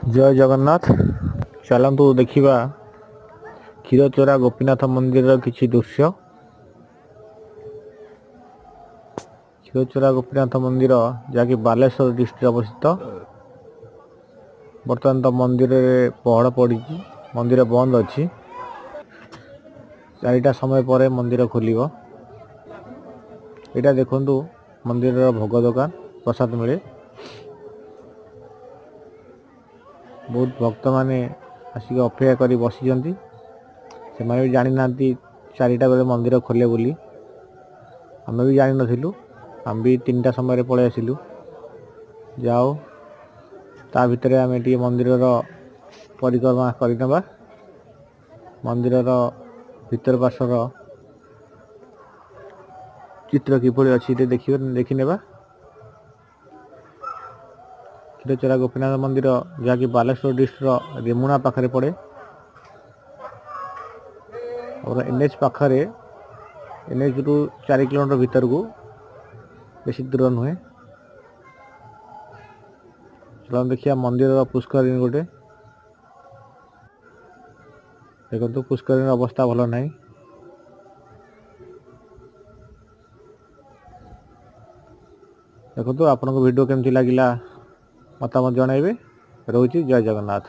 जय जगन्नाथ। चलतु देखा क्षीरचोरा गोपीनाथ मंदिर किसी दृश्य। क्षीरचोरा गोपीनाथ मंदिर जहाँकि बालेश्वर डिस्ट्रिक्ट अवस्थित। बर्तमान तो मंदिर पहड़ पड़ी, मंदिर बंद अच्छी। 4टा समय पर मंदिर खोल। यहाँ देखु मंदिर भोग दुकान प्रसाद मिले। बहुत भक्त माने आसिक अपेक्षा कर बसी से भी जानी ना 4टा बेले मंदिर खोले बोली। आम भी जान नथिलु। आम भी 3टा समय पलि आसिलु। जाओ ता भितर आम टे मंदिर परिक्रमा करनबा। मंदिर भीतर पार्श्वर चित्र किभली अच्छी देखने। क्षीरचोरा गोपीनाथ मंदिर जहाँकि बालेश्वर डिस्ट्रिक्ट रेमुणा पाखे पड़े और एनएच पाखे। एनएच रु 4 किलोमीटर भीतर को बेसी दूर नुहे। चलो देखिए मंदिर पुष्करिणी गोटे देखो पुष्करिणी अवस्था भल ना। देखो आपन वीडियो केमती लगिला मतामत जनइबे। रोची जय जगन्नाथ।